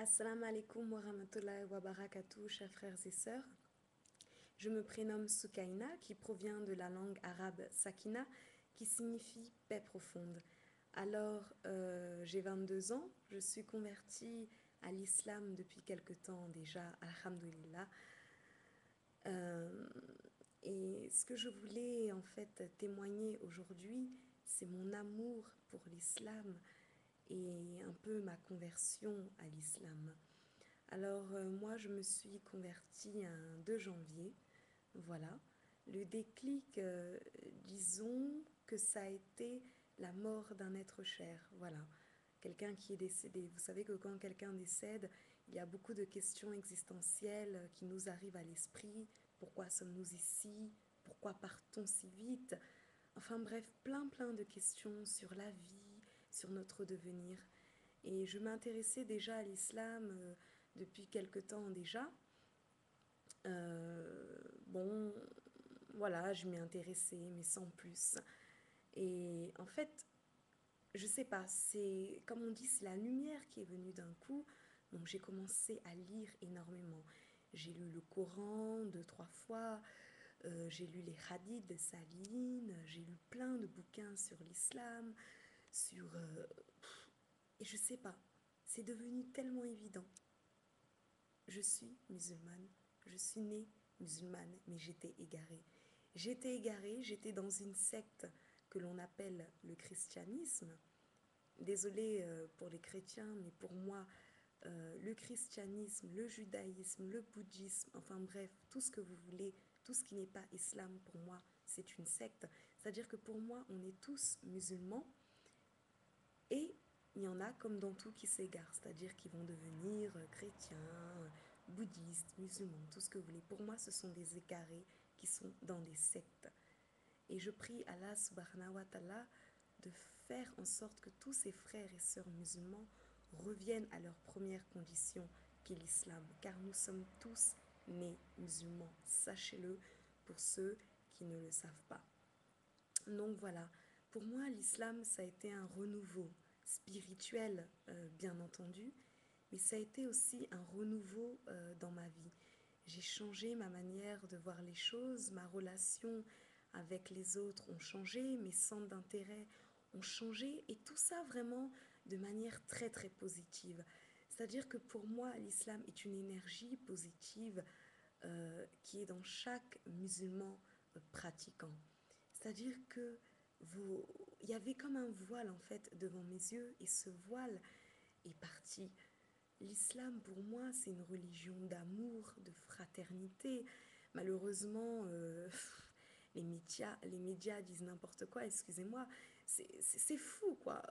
Assalamu alaikum wa rahmatullahi wa barakatuh, chers frères et sœurs. Je me prénomme Soukaina, qui provient de la langue arabe Sakina, qui signifie paix profonde. J'ai 22 ans, je suis convertie à l'islam depuis quelque temps déjà, alhamdoulilah. Euh, et ce que je voulais en fait témoigner aujourd'hui, c'est mon amour pour l'islam et un peu ma conversion à l'islam. Moi, je me suis convertie un 2 janvier, voilà. Le déclic, disons que ça a été la mort d'un être cher, voilà. Quelqu'un qui est décédé. Vous savez que quand quelqu'un décède, il y a beaucoup de questions existentielles qui nous arrivent à l'esprit. Pourquoi sommes-nous ici? Pourquoi partons si vite? Enfin bref, plein de questions sur la vie, sur notre devenir. Et je m'intéressais déjà à l'islam depuis quelque temps déjà. Bon, voilà, je m'y intéressais, mais sans plus. Et en fait, je sais pas, c'est comme on dit, c'est la lumière qui est venue d'un coup. Donc j'ai commencé à lire énormément. J'ai lu le Coran 2, 3 fois, j'ai lu les hadiths de Saline, j'ai lu plein de bouquins sur l'islam, sur... et je sais pas, c'est devenu tellement évident. Je suis musulmane, je suis née musulmane, mais j'étais égarée. J'étais égarée, j'étais dans une secte que l'on appelle le christianisme. Désolée pour les chrétiens, mais pour moi, le christianisme, le judaïsme, le bouddhisme, enfin bref, tout ce que vous voulez, tout ce qui n'est pas islam, pour moi, c'est une secte. C'est-à-dire que pour moi, on est tous musulmans et il y en a comme dans tout qui s'égarent, c'est-à-dire qui vont devenir chrétiens, bouddhistes, musulmans, tout ce que vous voulez. Pour moi, ce sont des égarés qui sont dans des sectes. Et je prie Allah subhanahu wa ta'ala de faire en sorte que tous ces frères et sœurs musulmans reviennent à leur première condition, qui est l'islam. Car nous sommes tous nés musulmans, sachez-le, pour ceux qui ne le savent pas. Donc voilà, pour moi, l'islam, ça a été un renouveau spirituel, bien entendu, mais ça a été aussi un renouveau dans ma vie. J'ai changé ma manière de voir les choses, ma relation avec les autres ont changé, mes centres d'intérêt ont changé, et tout ça vraiment de manière très positive. C'est-à-dire que pour moi, l'islam est une énergie positive qui est dans chaque musulman pratiquant. C'est-à-dire que il y avait comme un voile en fait devant mes yeux, et ce voile est parti. L'islam pour moi c'est une religion d'amour, de fraternité. Malheureusement, les médias disent n'importe quoi, excusez-moi, c'est fou quoi.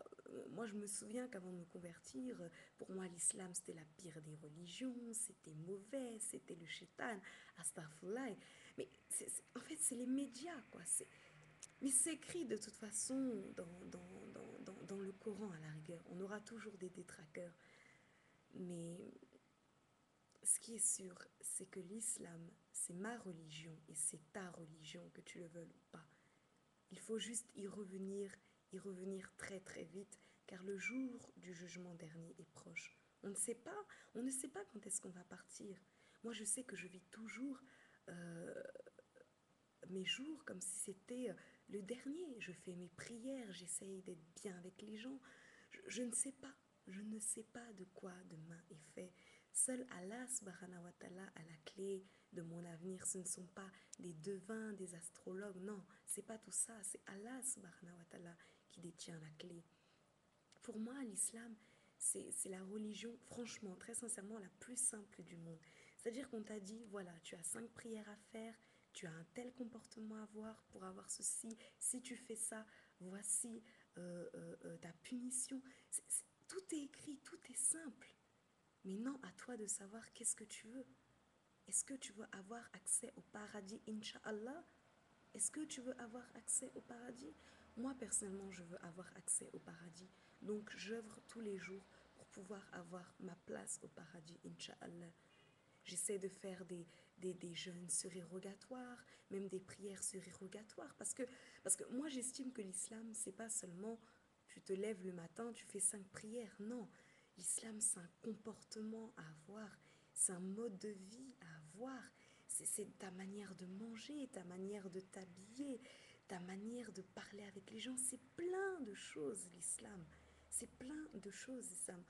Moi je me souviens qu'avant de me convertir, pour moi l'islam c'était la pire des religions, c'était mauvais, c'était le shaitan, astaghfirullah. Mais en fait c'est les médias quoi, mais c'est écrit de toute façon dans le Coran à la rigueur. On aura toujours des détraqueurs. Mais ce qui est sûr, c'est que l'islam, c'est ma religion et c'est ta religion, que tu le veuilles ou pas. Il faut juste y revenir très vite, car le jour du jugement dernier est proche. On ne sait pas quand est-ce qu'on va partir. Moi, je sais que je vis toujours euh, mes jours comme si c'était le dernier. Je fais mes prières, j'essaye d'être bien avec les gens. Je ne sais pas. Je ne sais pas de quoi demain est fait. Seul Allah subhanahu wa ta'ala a la clé de mon avenir. Ce ne sont pas des devins, des astrologues. Non, c'est pas tout ça. C'est Allah subhanahu wa ta'ala qui détient la clé. Pour moi, l'islam, c'est la religion, franchement, très sincèrement, la plus simple du monde. C'est-à-dire qu'on t'a dit, voilà, tu as 5 prières à faire, tu as un tel comportement à avoir pour avoir ceci. Si tu fais ça, voici ta punition. Tout est écrit, tout est simple. Mais non, à toi de savoir qu'est-ce que tu veux. Est-ce que tu veux avoir accès au paradis, Inch'Allah? Est-ce que tu veux avoir accès au paradis? Moi, personnellement, je veux avoir accès au paradis. Donc, j'œuvre tous les jours pour pouvoir avoir ma place au paradis, Inch'Allah. J'essaie de faire des jeûnes surérogatoires, même des prières surérogatoires. Parce que moi, j'estime que l'islam, c'est pas seulement tu te lèves le matin, tu fais 5 prières. Non, L'islam, c'est un comportement à avoir, c'est un mode de vie à avoir. C'est ta manière de manger, ta manière de t'habiller, ta manière de parler avec les gens. C'est plein de choses, l'islam. C'est plein de choses, l'islam.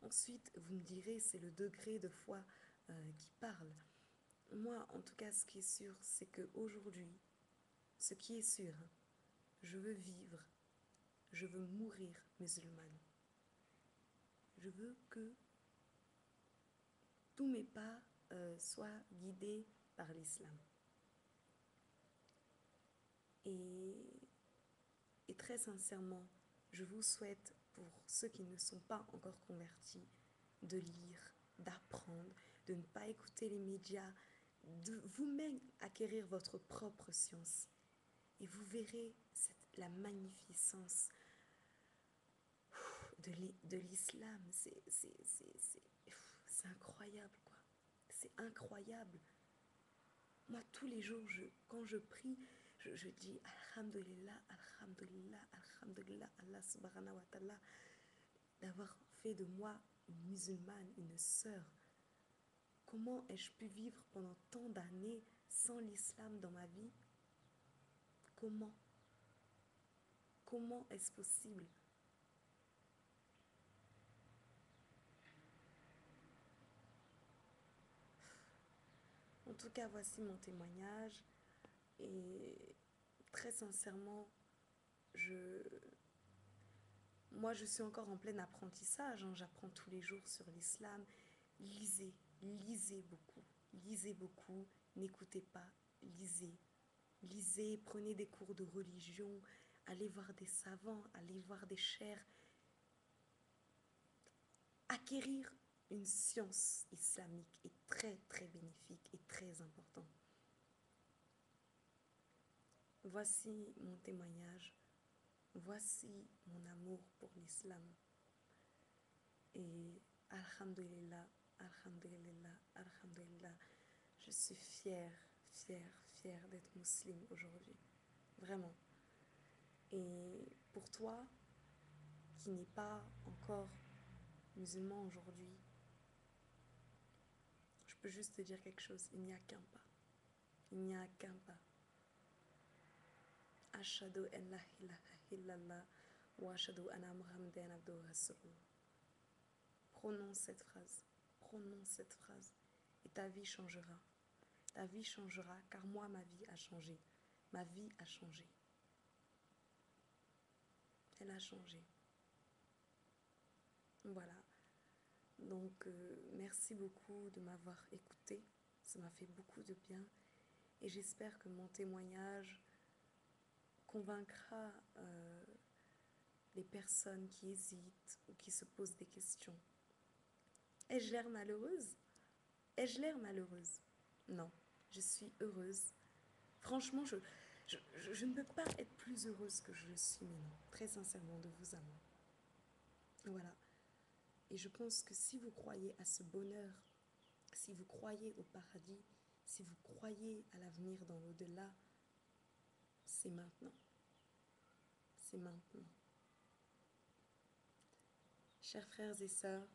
Ensuite, vous me direz, c'est le degré de foi qui parle. Moi, en tout cas, ce qui est sûr, c'est qu'aujourd'hui, ce qui est sûr, hein, je veux vivre, je veux mourir musulmane. Je veux que tous mes pas soient guidés par l'islam. Et, et très sincèrement, je vous souhaite, pour ceux qui ne sont pas encore convertis, de lire, d'apprendre, de ne pas écouter les médias, de vous-même acquérir votre propre science. Et vous verrez la magnificence de l'islam. C'est incroyable, quoi. C'est incroyable. Moi, tous les jours, quand je prie, je dis Alhamdulillah, Alhamdulillah, Alhamdulillah, Allah subhanahu wa ta'ala, d'avoir fait de moi une musulmane, une sœur. Comment ai-je pu vivre pendant tant d'années sans l'islam dans ma vie? Comment? Comment est-ce possible? En tout cas, voici mon témoignage. Et très sincèrement, je, moi, je suis encore en plein apprentissage. Hein. J'apprends tous les jours sur l'islam. Lisez, lisez beaucoup, n'écoutez pas, lisez. Lisez, prenez des cours de religion, allez voir des savants, allez voir des chers. Acquérir une science islamique est très très bénéfique et très important. Voici mon témoignage, voici mon amour pour l'islam. Et alhamdulillah, alhamdulillah, alhamdulillah, je suis fière d'être musulmane aujourd'hui. Vraiment. Et pour toi, qui n'est pas encore musulman aujourd'hui, je peux juste te dire quelque chose, il n'y a qu'un pas. Il n'y a qu'un pas. Ashhadu an la ilaha illallah wa ashhadu anna Muhammadan abduhu wa rasuluh. Prononce cette phrase. Prononce cette phrase. Et ta vie changera. Ta vie changera car moi, ma vie a changé. Ma vie a changé. Elle a changé. Voilà. Donc, merci beaucoup de m'avoir écouté. Ça m'a fait beaucoup de bien. Et j'espère que mon témoignage convaincra les personnes qui hésitent ou qui se posent des questions. Ai-je l'air malheureuse? Ai-je l'air malheureuse? Non, je suis heureuse. Franchement, je ne peux pas être plus heureuse que je le suis maintenant. Très sincèrement, de vous à moi. Voilà. Et je pense que si vous croyez à ce bonheur, si vous croyez au paradis, si vous croyez à l'avenir dans l'au-delà, c'est maintenant. C'est maintenant. Chers frères et sœurs,